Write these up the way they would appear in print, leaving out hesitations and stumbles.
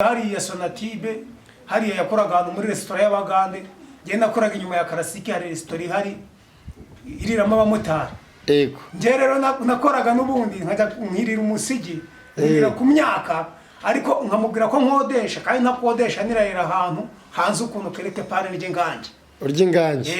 hariya Sonatibe hariya yakoraga ahantu muri resitora y'Abagande, nge nakoraga inyuma ya Karasiki hari resitora ihari iriramo abamotari. Ego. Nge rero nakoraga n'ubundi nkajya nkirira umusigi ngira ku myaka, ariko nkamubwira ko nkodesha kandi ntakodesha nirahera ahantu hanze ukuntu kereke pane rye nganje. Urya inganje.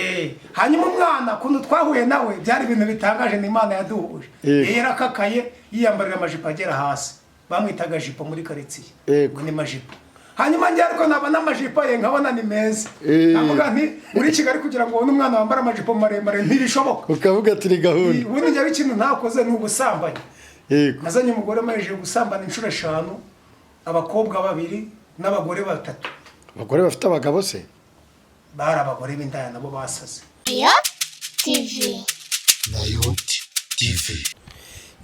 Hanyuma umwana kuntu twahuye nawe byari ibintu bitangaje n'Imana yaduhuje. Yarakakaye yiyambarira amajipo agera hasi. Bamwitaga jipo muri karitsiye. Ngo ni majipo. Hanyuma njye ariko nabana amajipo ye nkabona ni meza. Navuga nti muri Kigali kugira ngo ubone umwana wambara amajipo maremare ntibishoboka. Ukavuga ati ni gahunda. Ubundi njye ikintu ntakoze ni ugusambanya. Nazanye umugore amaje gusambana inshuro 5, abakobwa 2 n'abagore 3. Abagore bafite abagabo se? Bari abagore b'indaya nabo basaze. TV. Nayoti TV.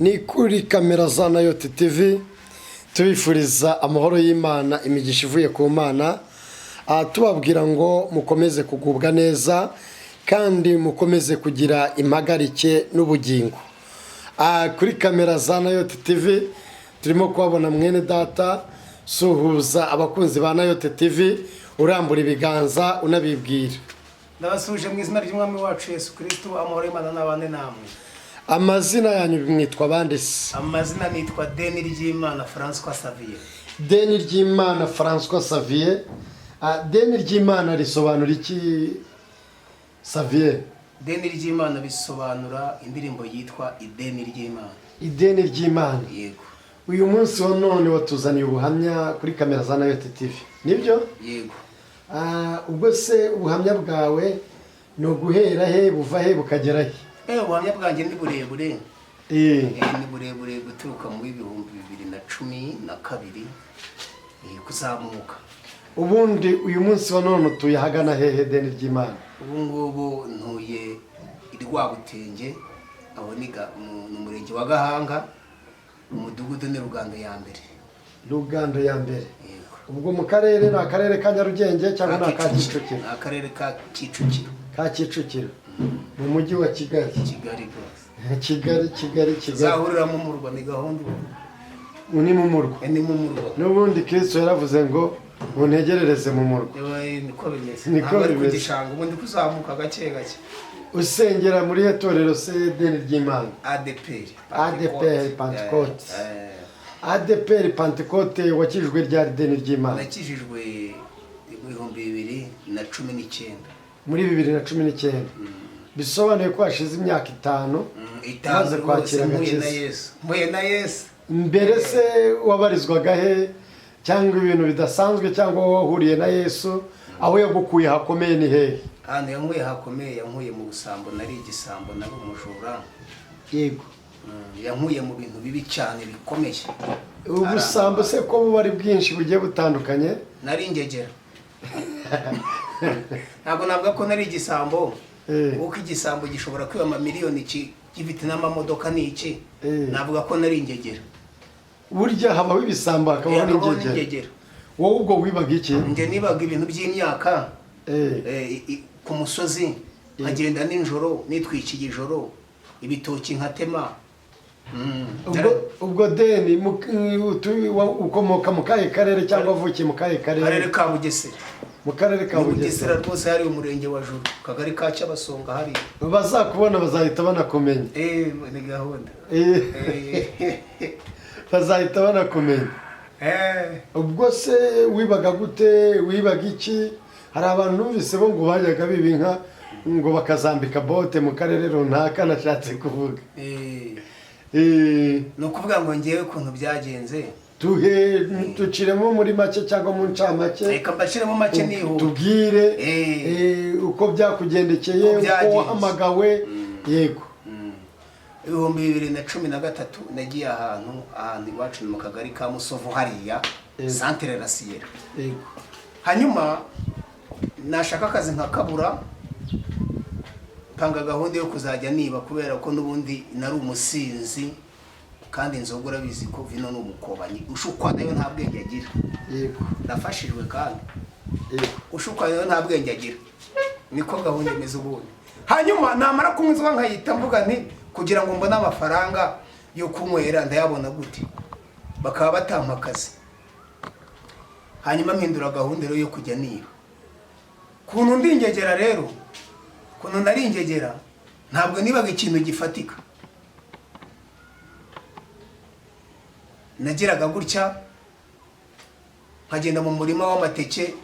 Ni kuri kamera za Nayoti TV tubifuriza amahoro y'Imana, imigisha ivuye ku Mana, tubabwira ngo mukomeze kugubwa neza kandi mukomeze kugira impagarike n'ubugingo. Kuri kamera za Nayoti TV turimo kubabona mwene data, suhuza abakunzi ba Nayoti TV, urambura ibiganza unabibwira. Ndabasuje mu izina ry'Umwami wacu Yesu Kristo, amahoro y'Imana n'abane namwe. Amazina yanyu mwitwa bande se? Amazina nitwa Denirjimana François Xavier. Denirjimana François Xavier. Denirjimana risobanura iki Xavier? Denirjimana bisobanura indirimbo yitwa Ideni ry'Imana. Ideni ry'Imana. Yego. Uyu munsi wa none watuzaniye ubuhamya kuri kamera za Nayoti TV. Nibyo? Yego. Ubwo se ubuhamya bwawe no guhera he buva he bukagera he? Ubuhamya bwanjye ni burebure. Ni burebure guturuka mu 2012 kuzamuka. Ubundi uyu munsi wa none tuyahagana hehe Denirjimana? Ubu ngubu ntuye Rwabutenge, aho niga mu murenge wa Gahanga, umudugudu ni Rugando ya mbere. Rugando ya mbere. Ubwo mu karere na akarere ka Nyarugenge cyangwa na ka Kicukiro? Akarere ka Kicukiro. Ka Kicukiro. Mu mujyi wa Kigali. Kigali rwose. Kigali. Zahuriramo mu murwa ni gahunda. Ni mu murwa. Ni mu murwa. N'ubundi Kristo yaravuze ngo muntegerereze mu murwa. Niko bimeze. Niko bimeze. Kugishanga ubundi kuzamuka gake. Usengera muri Itorero se Denirjimana? ADPR Pentecote. ADPR Pentecote wakijwe rya Denirjimana? Nakijijwe mu 2019. Muri 2019. Bisobanuye ko hashize imyaka 5 maze kwakira agakiza. Mpuye na Yesu. Mbere se wabarizwaga he cyangwa ibintu bidasanzwe cyangwa wahuriye na Yesu aho yagukuye hakomeye ni hehe? Hano yankuye hakomeye, yankuye mu busambo, nari igisambo, nari umujura. Yego. Yankuye mu bintu bibi cyane bikomeye. Ubusambo se ko bubari bwinshi bugiye butandukanye? Nari ingegera. Ntabwo navuga ko nari igisambo. Uko igisambo gishobora kwiba amamiliyoni gifite n'amamodoka n'iki. Navuga ko nari ingegera. Burya habaho ibisambo hakabaho n'ingegera. Wowe ubwo wibaga iki? Nge nibaga ibintu by'imyaka. Ku musozi nkagenda ninjoro nitwikiye ijoro, ibitoki nkatema. Ubwo Deni ukomoka mu kahe karere cyangwa uvukiye mu kahe karere? Karere ka Bugesera. Mu karere ka Bugesera rwose hari umurenge wa Juru, kagari ka Cyabasonga hari. Bazakubona bazahita banakumenya. Ni gahunda. Bazahita banakumenya. Ubwo se wibaga gute, wibaga iki? Hari abantu numvise bo ngo bajyaga bibinka ngo bakazambika bote mu karere runaka nashatse kuvuga. No kuvuga ngo ngewe ukuntu byagenze. Tuciremo muri make cyangwa mu ncamake. Reka mbashiremo make niho. Tubwire uko byakugendekeye, uko wahamagawe. Yego. 2013 nagiye ahantu iwacu mu kagari ka Musovu hariya Centre la Sierra. Yego. Hanyuma nashaka akazi nkakabura, panga gahunda yo kuzajya niba kubera ko nubundi nari umusinzi kandi inzogura bizi ko vino n'umukobanyi ushukwa nayo nta bwenge agira. Yego. Nafashijwe kandi. Ushukwa nayo nta bwenge agira. Niko gahunda imeze ubundi. Hanyuma namara kumuzwa nkayita mvuga nti kugira ngo mbone amafaranga yo kunywera ndayabona gute? Bakaba batampakaze. hanyuma mpindura gahunda rero yo kujya niba kuntu ndi ingegera rero kuntu nari ingegera ntabwo nibaga ikintu gifatika nagiraga gutya nkagenda mu murima w'amateke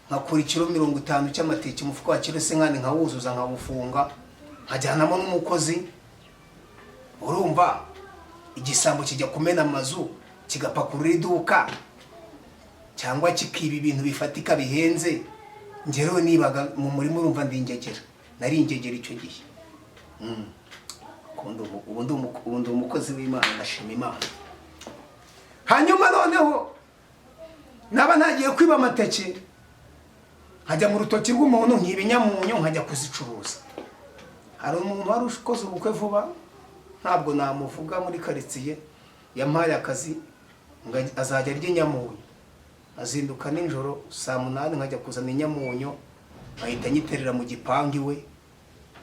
nkakura ikiro 50 cy'amateke umufuko wa kilo se nkane nkawuzuza nkawufunga nkajyanamo n'umukozi urumva igisambo kijya kumena amazu kigapakurura iduka cyangwa kikiba ibintu bifatika bihenze ngero nibaga mu murima urumva ndi ingegera nari ingegera icyo gihe ubundi umukozi w'Imana ndashima Imana hanyuma noneho naba nagiye kwiba amateke nkajya mu rutoki rw'umuntu nk'ibinyamunyo nkajya kuzicuruza hari umuntu wari ukoze ubukwe vuba ntabwo namuvuga muri karitsiye yampaye akazi azajya arya inyamunyo azinduka nijoro saa 8 nkajya kuzana inyamunyo ahita nyiterera mu gipangu iwe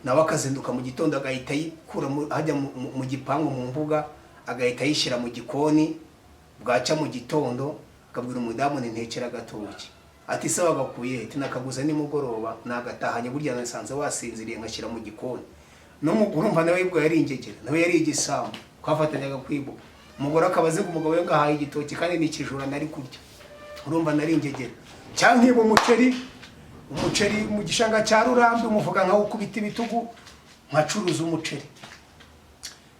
nawe akazinduka mu gitondo agahita yikura hajya mu gipangu mu mbuga agahita yishyira mu gikoni bwaca mu gitondo akabwira umudamu ntekera gatoki ati se wagakuye ati nakaguza nimugoroba nagatahanye burya nasanze wasinziriye nkashyira mu gikoni no urumva nawe yibwo yari ingegera nawe yari igisambo kwafatanyaga kwibo umugore akabaze ku mugabo we ngahaye igitoki kandi nikijura nari kurya urumva nari ingegera cyankiba umuceri mu gishanga cya Rurambi umuvuga nkaho ukubita ibitugu nkacuruza umuceri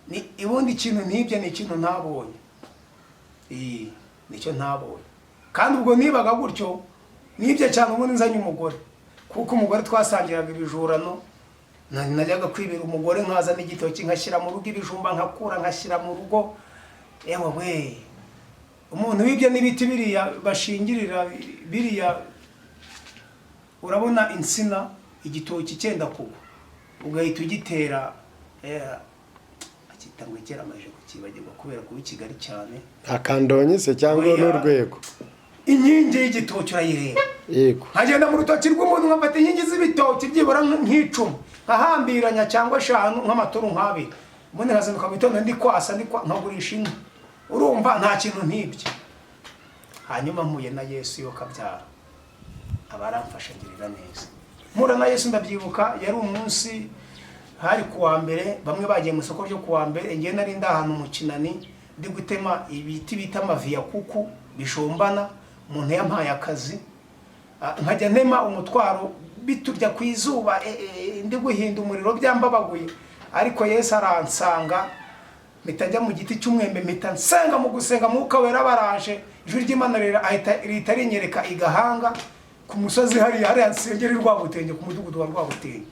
ni ibundi kintu nibyo ni ikintu ntabonye nicyo ntabonye kandi ubwo nibaga gutyo nibyo cyane ubundi nzanye umugore kuko umugore twasangiraga ibijurano najyaga kwibira umugore nkazana igitoki nkashyira mu rugo ibijumba nkakura nkashyira mu rugo ewe we umuntu wibyo n'ibiti biriya bashingirira biriya urabona insina igitoki cyenda kugwa ugahita ugitera akitangwe kera amaje kukibagirwa kubera kuba Kigali cyane akandonye se cyangwa n'urwego inkingi y'igitoki urayireba yego nkagenda mu rutoki rw'umuntu nkafata inkingi z'ibitoki byibura nk'icumi nkahambiranya cyangwa 5 nk'amaturu nk'abiri ubundi nkazinduka mu gitondo ndi kwasa nkagurisha inka urumva nta kintu nk'ibyo hanyuma mpuye na Yesu yo kabyara abaramfasha ngirira neza mpura na Yesu ndabyibuka yari umunsi hari kuwa mbere bamwe bagiye mu isoko ryo kuwa mbere ngiye nari ndahantu mu Kinani ndi gutema ibiti bita amaviya kuku bijombana umuntu yampaye akazi nkajya ntema umutwaro biturya ku izuba ndi guhinda umuriro byambabaguye ariko Yesu aransanga mitajya mu giti cy'umwembe mita nsenga mu gusenga mwuka wera baraje ijuru ry'Imana rita rinyereka igahanga ku musozi hari ansengera Rwabutenge ku mudugudu wa Rwabutenge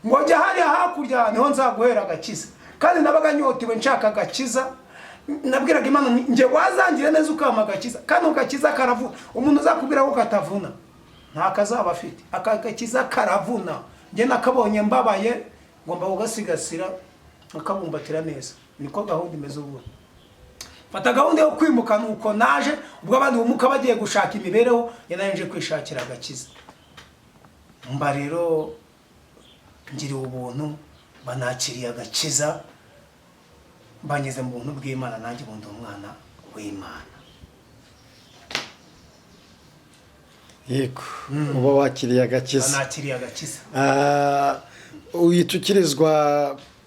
ngo jya hari hakurya niho nzaguhera agakiza kandi nabaga nyotiwe nshaka agakiza nabwiraga Imana nge wazangire neza ukama agakiza kandi ugakiza karavuna umuntu uzakubwira ko katavuna nta kazaba afite akagakiza karavuna nge nakabonye mbabaye ngomba kugasigasira akabumbatira neza niko gahunda imeze ubu fata gahunda yo kwimuka nuko naje ubwo abandi bumuka bagiye gushaka imibereho yanaje kwishakira agakiza mba rero ngiri ubuntu banakiriye agakiza banyeze mu buntu bw'Imana nanjye bundi umwana w'Imana yego uba wakiriye agakiza banakiriye agakiza uyitukirizwa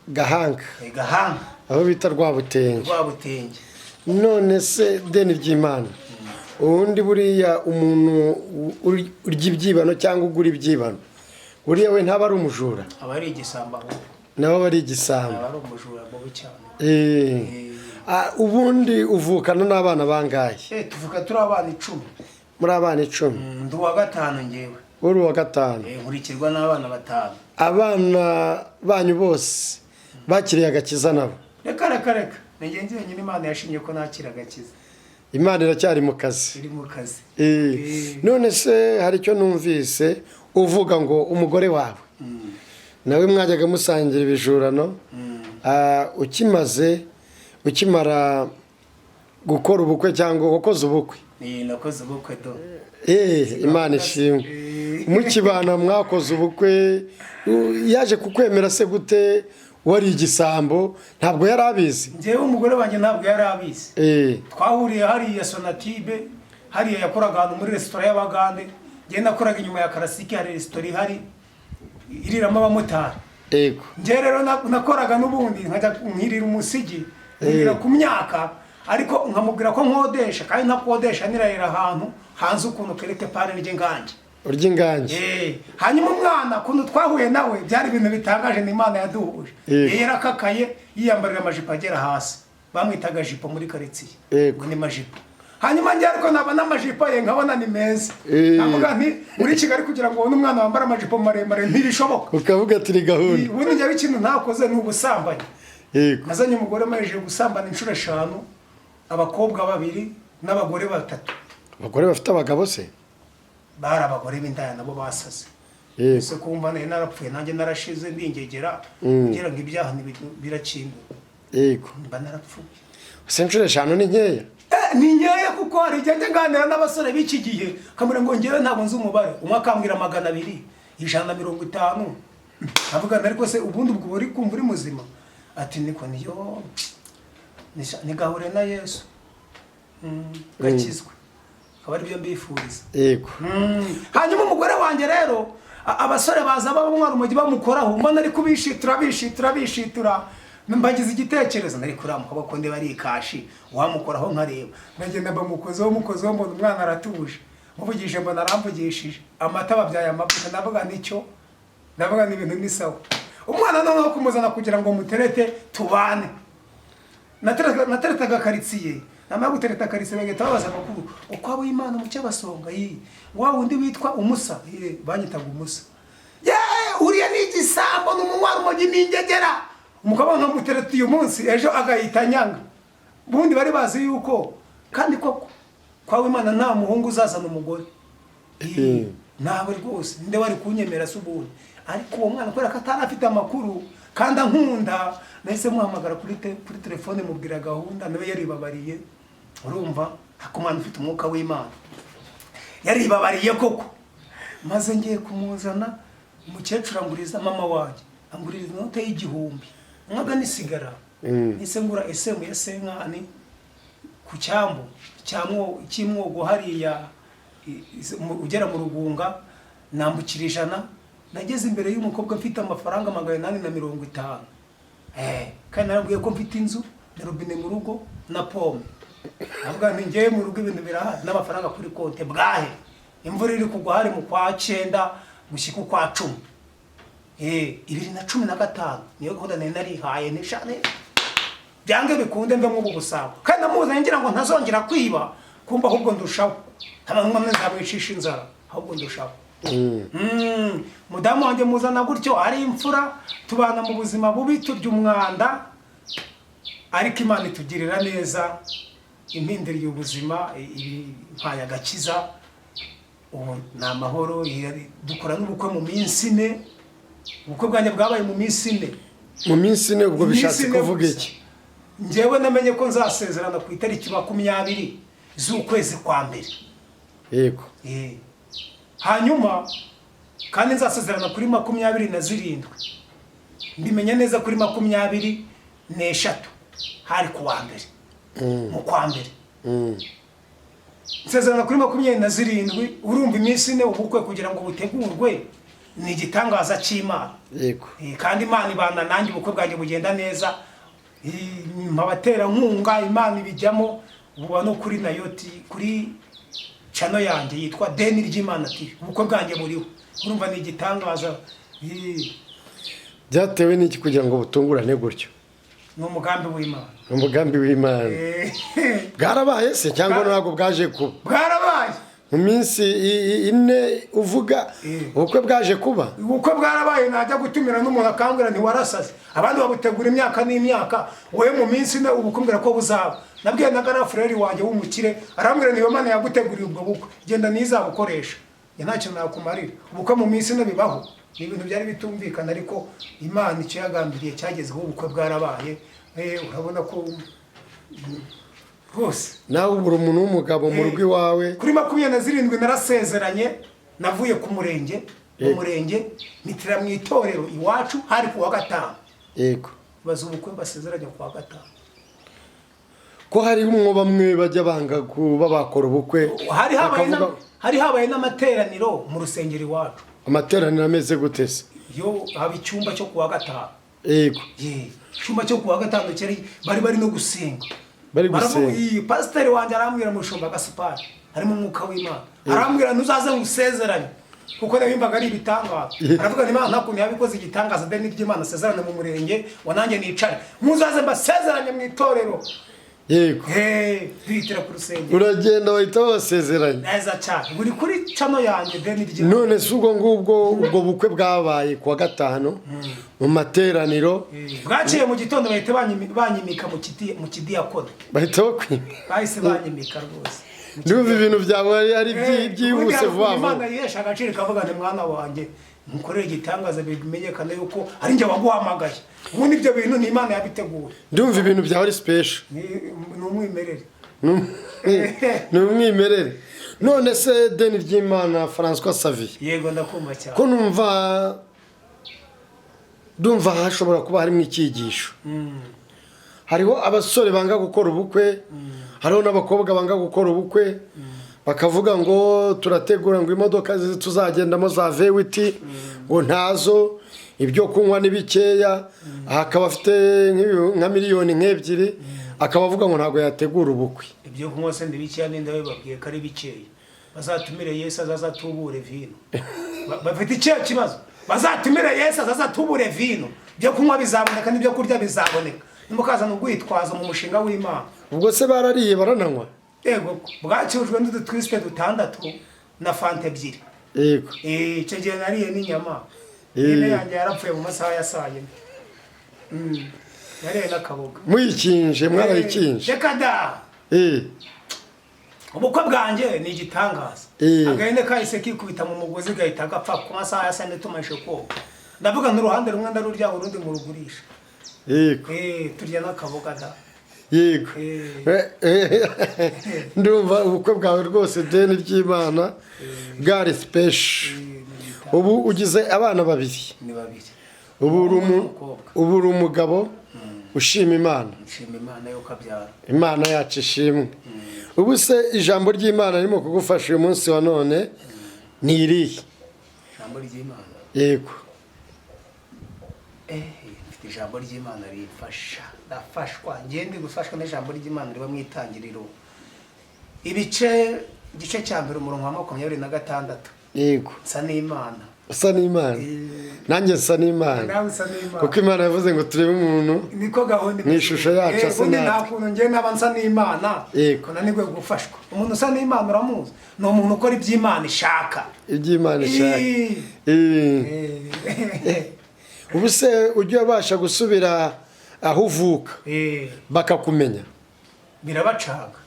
Gahanga aho bita Rwabutenge none se deni ry'Imana ubundi buriya umuntu urya ibyibano cyangwa ugura ibyibano buriya we ntaba ari umujura aba ari igisambo nawe aba ari igisambo aba ari umujura mubi cyane ubundi uvukana n'abana bangahe tuvuka turi abana 10 muri abana 10 ndi uwa 5 ngewe uri uwa 5 nkurikirwa n'abana 5 abana banyu bose bakiriye agakiza nabo reka ngenzi nyine Imana yashimye ko nakira agakiza Imana iracyari mu kazi iri mu kazi none se hari icyo numvise uvuga ngo umugore wawe nawe mwajyaga musangira ibijurano ukimara gukora ubukwe cyangwa wakoze ubukwe nakoze ubukwe do Imana ishimwe mukibana mwakoze ubukwe yaje kukwemera se gute wari igisambo ntabwo yari abizi ngewe umugore wanjye ntabwo yari abizi twahuriye hariya Sonatibe hariya yakoraga ahantu muri resitora y'Abagande, njye nakoraga inyuma ya Karasiki, hari resitora ihari iriramo abamotari. Yego. Njye rero nakoraga n'ubundi nkajya nkirira umusigi, nkirira ku myaka, ariko nkamubwira ko nkodesha kandi ntakodesha nirarira ahantu hanze ukuntu kereke pare n'ijye nganje. Urya inganje. Hanyuma umwana kuntu twahuye nawe byari ibintu bitangaje n'Imana yaduhuje. Yarakakaye yiyambarira amajipo agera hasi. Bamwitaga jipo muri karitsiye. Ngo ni majipo. Hanyuma njye ariko nabona amajipo ye nkabona ni meza. Navuga nti muri Kigali kugira ngo ubone umwana wambara amajipo maremare ntibishoboka. Ukavuga ati ni gahunda. Ubundi njye ikintu ntakoze ni ubusambanyi. Nazanye umugore amaje gusambana inshuro 5, abakobwa 2 n'abagore 3. Abagore bafite abagabo se? Bari abagore b'indaya nabo basaze. Ese kumva naye narapfuye nanjye narashize ndingegera ngira ngo ibyaha birakinga. Yego. Mba narapfuye. Inshuro 5 ni nkeya. Ni nkeya kuko hari igihe nganira n'abasore b'iki gihe kamera ngo ngewe ntabwo nzi umubare, umwe akambwira 200, 150. Avuga ariko se ubundi ubwo uri kumva uri muzima? Ati niko niyo nigahure na Yesu. Gakizwe. Akaba ari byo mbifuriza. Yego. Hanyuma umugore wanjye rero abasore baza bamwara umujyi bamukoraho, mbona ari kubishitura mbagize igitekerezo nari kuramuka bakonde bari ikashi wamukoraho nkareba, nagenda bamukozeho mbona umwana aratuje, muvugije mbona aramvugishije, amata babyaye amavuta, navuga nicyo, navuga ni ibintu ni sawa. Umwana noneho kumuzana kugira ngo muterete tubane, nateretaga karitsiye, namara gutereta karitsiye bagahita babaza amakuru uko abo Imana mu cyabasonga wa wundi witwa Umusa, banyitaga Umusa, uriya ni igisambo n'umunywa rumogi n'ingegera. Umugabo nkamutereta uyu munsi ejo agahita nyanga. Bundi bari bazi yuko kandi koko kwa Imana nta muhungu uzazana umugore. Nawe rwose nde wari kunyemera subundi. Ariko uwo mwana kwera katara afite amakuru kandi ankunda, nahise muhamagara kuri telefone mubwira gahunda, nawe yaribabariye. Urumva akomana ufite umwuka w'Imana. Yaribabariye koko. Maze ngiye kumuzana umukecuru anguriza mama wanjye, anguriza inote y'1,000. Mwaga nisigara. Nise ngura SM ya senkani ku cyambu cy'imwogo hariya ugera mu Rugunga, nambukira 100. Nageze imbere y'umukobwa mfite amafaranga 850. Kandi narabwiye ko mfite inzu na robine mu rugo na pome. Avuga nti ngiye mu rugo ibintu birahari n'amafaranga kuri konte bwahe. Imvura iri kugwa hari mu kwa 9 gushyika kwa 10. 2015 niyo gahunda narihaye nishane byange bikunde mbe mu busabo, kandi namuzanye ngira ngo ntazongera kwiba, kumba ahubwo ndushaho ntabwo nzamwicisha inzara, ahubwo ndushaho. Mudamu wanjye muzana gutyo ari imfura, tubana mu buzima bubi, turya umwanda, ariko Imana itugirira neza, impinduriye ubuzima, impaye agakiza, ubu ni amahoro. Dukora n'ubukwe mu minsi 4. Ubukwe bwanjye bwabaye mu minsi 4. Mu minsi 4 ubwo bishatse kuvuga iki? Njyewe namenye ko nzasezerana ku itariki 20 z'ukwezi kwa mbere. Yego. Hanyuma kandi nzasezerana kuri 27. Mbimenye neza kuri 23 hari ku wa mbere. Mu kwa mbere. Nsezerana kuri 27. Urumva iminsi 4 ubukwe kugira ngo butegurwe ni igitangaza cy'Imana. Yego. Kandi Imana ibana nanjye, ubukwe bwanjye bugenda neza. Mabatera nkunga Imana ibijyamo, ubu no kuri Nayoti kuri channel yanjye yitwa Deni ry'Imana TV. Ubukwe bwanjye buriho. Urumva ni igitangaza. Byatewe n'iki kugira ngo butungurane gutyo? Ni umugambi w'Imana. Umugambi w'Imana. Bwarabaye se cyangwa ntabwo bwaje kuba? Bwarabaye. Mu minsi 4 uvuga ubukwe bwaje kuba? Ubukwe bwarabaye, najya gutumira n'umuntu akambwira nti warasaze. Abandi babutegura imyaka n'imyaka, wowe mu minsi 4 ubukumbira ko buzaba. Nabwiye na gara frere wanjye w'umukire, arambwira niyo Imana yaguteguriye ubwo bukwe, genda nizabukoresha. Ntacyo nakumarira. Ubukwe mu minsi 4 bibaho. Ni ibintu byari bitumvikana, ariko Imana icyo yagambiriye cyagezeho, ubukwe bwarabaye. Urabona ko hose nawe ubura umuntu w'umugabo mu rugo iwawe. Kuri 27 narasezeranye, navuye ku murenge, mu murenge nitira mu itorero iwacu hari ku wa 5. Yego. Baza ubukwe basezeranye ku wa 5. ko harimo bamwe bajya banga kuba bakora ubukwe hari habaye n'amateraniro mu rusengero iwacu. Amateraniro ameze gute se? Yo haba icyumba cyo kuwa gatanu. Yego. Icyumba cyo kuwa gatanu cyari bari no gusenga. Bari gusenga. Pasiteri wanjye arambwira mushumba Gasupari harimo umwuka w'Imana. Arambwira ntuzaze ngusezeranye kuko nabimbaga ari ibitangaza. Aravuga Imana ntakuntu yabikoze igitangaza deni ry'Imana sezerane mu murenge wananjye nicare. Muzaze mbasezeranye mu itorero. Yego. Duhitira ku rusengero. Uragenda wahita basezeranye. Neza cyane. Buri kuri chano yanjye deni ry'Imana. None se ubwo bukwe bwabaye kuwa gatanu mu materaniro. Bwaciye mu gitondo bahita banyimika mu kidiyakoni. Bahita bakwimika. Bahise banyimika rwose. Ndumva ibintu byawe ari byihuse vuba vuba. Imana yesha agaciro kavuga ni mwana wanjye mukorere igitangaza bimenyekana yuko ari njye waguhamagaye. Ubundi ibyo bintu ni Imana yabiteguye. Ndumva ibintu byawe ari special. Ni umwimerere. Ni umwimerere. None se deni ry'Imana François Xavier. Yego ndakumva cyane. Ko ndumva hashobora kuba harimo icyigisho. Hariho abasore banga gukora ubukwe, hariho n'abakobwa banga gukora ubukwe, bakavuga ngo turategura ngo imodoka tuzagendamo za vewiti ngo ntazo, ibyo kunywa ni bikeya, akaba afite nka miliyoni nk'ebyiri, akaba avuga ngo ntabwo yategura ubukwe. Ibyo kunywa se ndi bikeya n'inda babwiye ko ari bikeya. Bazatumire Yesu azatubure vino. Bafite icyo kibazo. Bazatumire Yesu azatubure vino. Byo kunywa bizaboneka n'ibyo kurya bizaboneka. Nimukaza no gwitwaza mu mushinga w'Imana. Ubwo se barariye barananywa? Yego, bwacujwe n'udutwiste dutandatu na fanta ebyiri. Yego. Icyo gihe nariye n'inyama. Ine yanjye yarapfuye mu masaha ya saa yine. Nariye n'akaboga. Muyikinje mwarayikinje. Reka da. Ubukwe bwanjye ni igitangaza. Agahene kahise kikubita mu mugozi gahita gapfa ku masaha ya saa yine tumaze koga. Ndavuga n'uruhande rumwe ndarurya urundi mu rugurisha. Yego. Turya n'akaboga da. Yego. Ndumva ubukwe bwawe rwose deni ry'Imana bwari special. Ubu ugize abana babiri. Ni babiri. Ubu uri umugabo ushima Imana. Nshima Imana yo kabyara. Imana yacu ishimwe. Ubu se ijambo ry'Imana ririmo kugufasha uyu munsi wa none ni irihe? Ijambo ry'Imana. Yego. Mfite ijambo ry'Imana rifasha. Ndafashwa. Ngende gufashwa n'ijambo ry'Imana riba mu itangiriro. Igice cya mbere umurongo wa 26. Yego. Nsa n'Imana. Usa n'Imana. Nanjye nsa n'Imana. Nawe usa n'Imana. Kuko Imana yavuze ngo turebe umuntu. Niko gahunda. Mu ishusho yacu asa natwe. Nta kuntu ngiye naba nsa n'Imana. Yego. Nanigwe gufashwa. Umuntu usa n'Imana uramuzi. Ni umuntu ukora iby'Imana ishaka. Iby'Imana ishaka. Ubu se ujye ubasha gusubira aho uvuka bakakumenya? Birabacanga.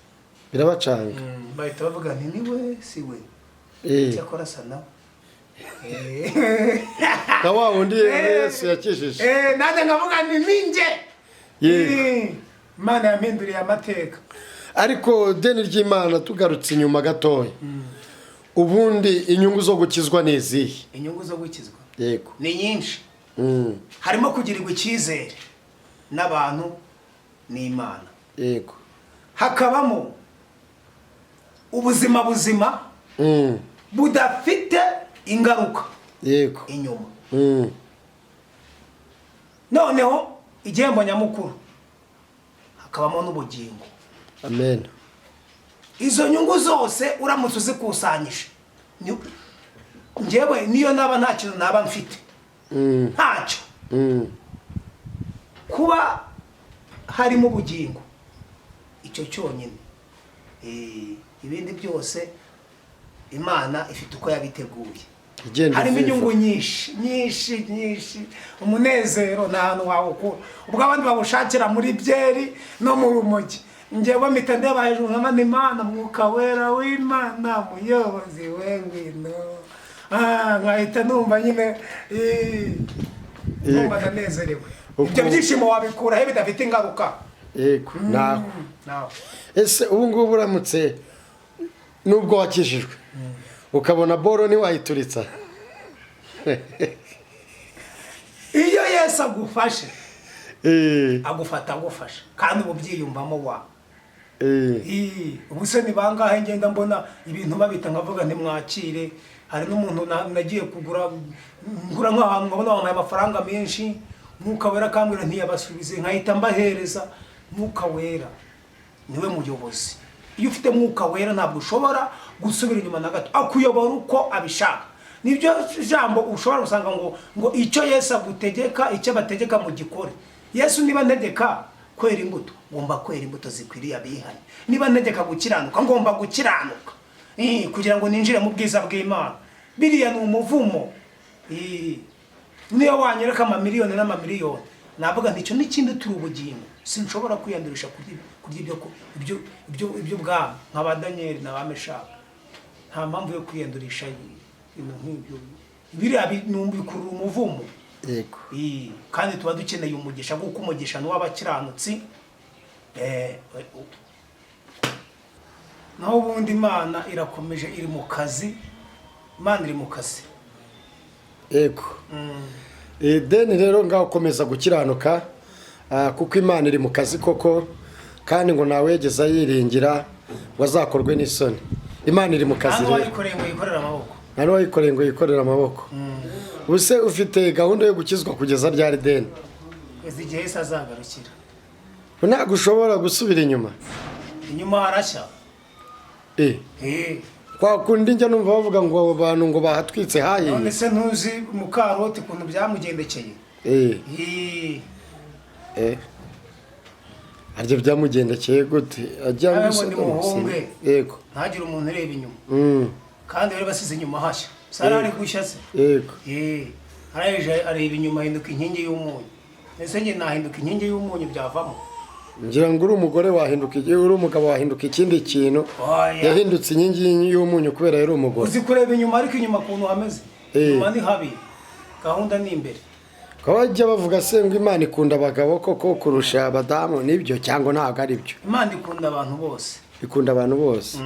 Bahita bavuga nti niwe si we. Cyakora sa nawe. Ka wa wundi Yesu yakijije. Nanjye nkavuga nti ninjye. Imana yampinduriye amateka. Ariko deni ry'Imana tugarutse inyuma gatoya. Ubundi inyungu zo gukizwa ni izihe? Inyungu zo gukizwa? Yego. Ni nyinshi. Harimo kugirirwa icyizere n'abantu n'Imana. Yego. Hakabamo ubuzima buzima budafite ingaruka. Yego. Inyuma. Noneho igihembo nyamukuru hakabamo n'ubugingo. Amen. Izo nyungu zose uramutse uzikusanyije njyewe niyo naba nta kintu naba mfite. Ntacyo. Kuba harimo ubugingo icyo cyonyine. Ibindi byose Imana ifite uko yabiteguye. Harimo inyungu nyinshi. Umunezero nta hantu wawukura. Ubwo abandi babushakira muri byeri no mu rumogi. Njyewe mpita ndeba hejuru nk'amana Imana mwuka wera w'Imana muyobozi w'ingwino. Nkahita numva nyine numva ndanezerewe. Ibyo byishimo wabikura he bidafite ingaruka. Yego. Naho. Ese ubu ngubu uramutse nubwo wakijijwe ukabona boro ntiwayituritsa? Iyo Yesu agufashe agufata agufasha kandi ubu byiyumvamo wa ubu se ni bangahe ngenda mbona ibintu babita nkavuga ntimwakire. Hari n'umuntu nagiye ngura nk'ahantu nkabona bamuhaye amafaranga menshi, Mwuka Wera akambwira ntiyabasubize, nkahita mbahereza. Mwuka Wera niwe muyobozi. Iyo ufite Mwuka Wera ntabwo ushobora gusubira inyuma na gato, akuyobora uko abishaka. Nibyo jambo ushobora gusanga ngo icyo Yesu agutegeka, icyo bategeka mu gikore. Yesu niba ntegeka kwera imbuto, ngomba kwera imbuto zikwiriye abihanye. Niba ntegeka gukiranuka, ngomba gukiranuka kugira ngo ninjire mu bwiza bw'Imana. Biriya ni umuvumo. Niyo wanyereka amamiliyoni n'amamiliyoni, navuga nti icyo n'ikindi turi ubugingo, sinshobora kwiyandurisha kurya ibyo bwami nk'aba Daniel na ba Meshaki. Nta mpamvu yo kwiyandurisha ibintu nk'ibyo. Biriya bikurura umuvumo. Yego. Kandi tuba dukeneye umugisha, kuko umugisha ni w'abakiranutsi. Naho ubundi Imana irakomeje, iri mu kazi. Imana iri mu kazi. Yego. Deni rero ngaho komeza gukiranuka, kuko Imana iri mu kazi koko, kandi ngo nawe yegeza yiringira wazakorwe n'isoni. Imana iri mu kazi rero. Wayikoreye ngo yikorera amaboko. Nari wayikoreye ngo yikorera amaboko. Ubuse ufite gahunda yo gukizwa kugeza ryari Deni? Kugeza igihe Yesu azagarukira. Ntabwo ushobora gusubira inyuma. Inyuma harashya. Kwa kundi njya numva bavuga ngo abo bantu ngo bahatwitse haye. None se ntuzi Mukaroti kuntu byamugendekeye? Aryo byamugendekeye gute? Ajya musohoke. Yego. Ntagire umuntu ureba inyuma. Kandi bari basize inyuma hashya. Sarari gushya se. Yego. Araje areba inyuma, hinduka inkingi y'umunyu. Ese nge nahinduka inkingi y'umunyu byavamo. Ngira ngo uri umugore wahinduka igihe, uri umugabo wahinduka ikindi kintu. Yahindutse inkingi y'umunyu kubera yari umugore. Uzi kureba inyuma, ariko inyuma kuntu hameze. Inyuma ni habi. Gahunda ni imbere. Kabajya bavuga se ngo Imana ikunda abagabo koko kurusha abadamu, nibyo cyangwa ntabwo ari byo? Imana ikunda abantu bose. Ikunda abantu bose.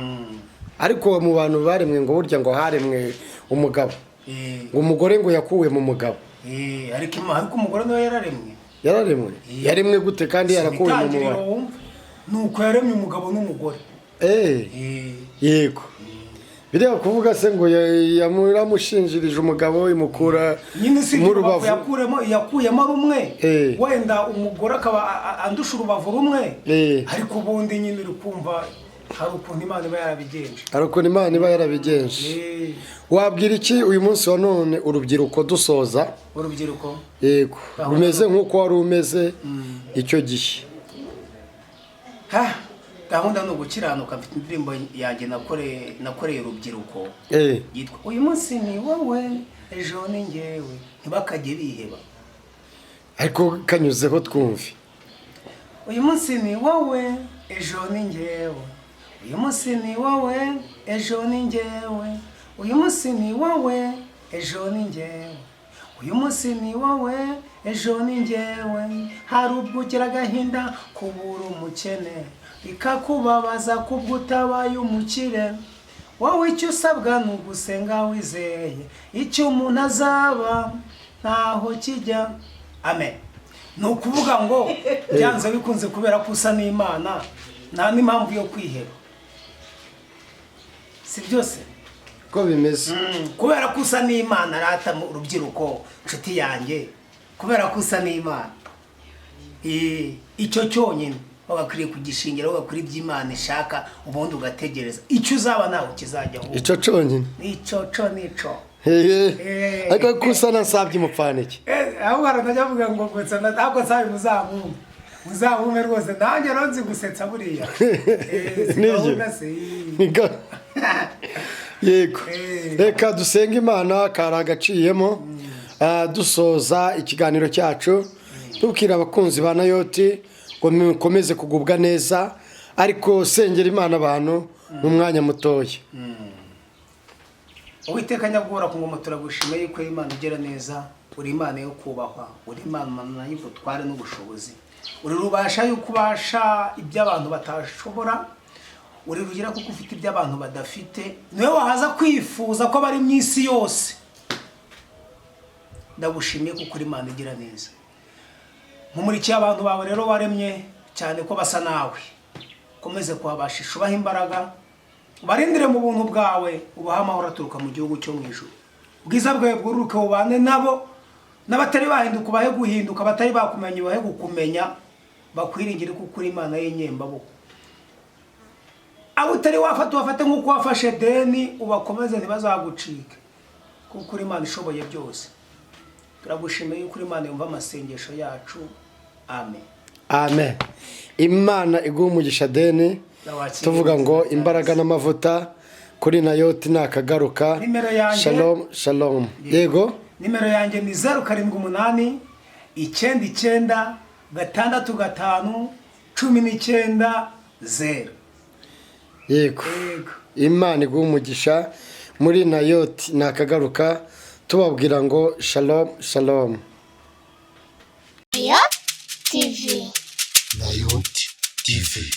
Ariko mu bantu baremwe ngo burya ngo haremwe umugabo. Ngo umugore ngo yakuwe mu mugabo. Ariko umugore nawe yararemwe. Yararemwe? Yaremwe gute kandi yarakuwe mu mugabo? Nuko yaremye umugabo n'umugore. Yego. Biriya kuvuga se ngo yamuramushinjirije umugabo imukura mu rubavu. Yakuyemo rumwe. Wenda umugore akaba andusha urubavu rumwe. Ariko ubundi nyine uri kumva hari ukuntu Imana iba yarabigenje. Hari ukuntu Imana iba yarabigenje. Wabwira iki uyu munsi wa none urubyiruko dusoza? Urubyiruko? Yego. Rumeze nk'uko wari umeze icyo gihe. Gahunda ni ugukiranuka. Mfite indirimbo yanjye nakoreye urubyiruko. Yitwa uyu munsi ni wowe, ejo ni njyewe. Ntibakajye biheba. Ariko kanyuzeho twumve. Uyu munsi ni wowe, ejo ni njyewe. Uyu munsi ni wowe, ejo ni njyewe. Uyu munsi ni wowe, ejo ni njyewe. Uyu munsi ni wowe, ejo ni njyewe. Hari ubwo ugira agahinda kubura umukene, bikakubabaza kubwo utabaye umukire. Wowe icyo usabwa ni ugusenga wizeye, icyo umuntu azaba ntaho kijya. Amen. Ni ukuvuga ngo byanze bikunze kubera ko usa n'Imana, nta n'impamvu yo kwiheba. Si byose ko bimeze? Kubera ko usa n'Imana rata mu rubyiruko nshuti yanjye, kubera ko usa n'Imana. Icyo cyonyine wagakwiriye kugishingira, wagakuri iby'Imana ishaka, ubundi ugategereza icyo uzaba nawe kizajya aho. Icyo cyonyine? Nico. Ariko kusa nasabye umupfaniki. Aho baratajya bavuga ngo gutsa ntabwo sabe muzabume rwose. Nanjye ronzi gusetsa buriya. Nibyo. Yego. Reka dusenga Imana karagaciyemo dusoza ikiganiro cyacu, tubwira abakunzi ba Nayoti ngo mukomeze kugubwa neza, ariko sengera Imana abantu mu mwanya mutoya. Uwiteka nyabwora ku ngoma turagushimiye yuko Imana ugera neza, uri Imana yo kubahwa, uri Imana y'ubutware n'ubushobozi, uri rubasha yuko ubasha ibyo abantu batashobora, uri rugira kuko ufite ibyo abantu badafite, niwe wahaza kwifuza ko bari mu isi yose. Ndagushimiye kuko uri Imana igira neza. Mumurikiye abantu bawe rero waremye cyane ko basa nawe, ukomeze kuhabashisha ubaha imbaraga barindire mu buntu bwawe ubaha amahoro aturuka mu gihugu cyo mu ijuru ubwiza bwawe bwururuke bubane nabo n'abatari bahinduka ubahe guhinduka abatari bakumenya ubahe gukumenya bakwiringire kuko uri Imana y'inyembaboko abo utari wafate nk'uko wafashe deni ubakomeze ntibazagucike kuko uri Imana ishoboye byose turagushimiye yuko uri Imana yumva amasengesho yacu amen amen. Imana iguha umugisha deni tuvuga ngo imbaraga n'amavuta kuri Nayoti nakagaruka. Shalom shalom. Yego nimero yanjye ni 078 9 9 6 5 yego Imana iguha umugisha muri Nayoti nakagaruka tubabwira ngo shalom shalom. Nayoti TV. Nayoti TV.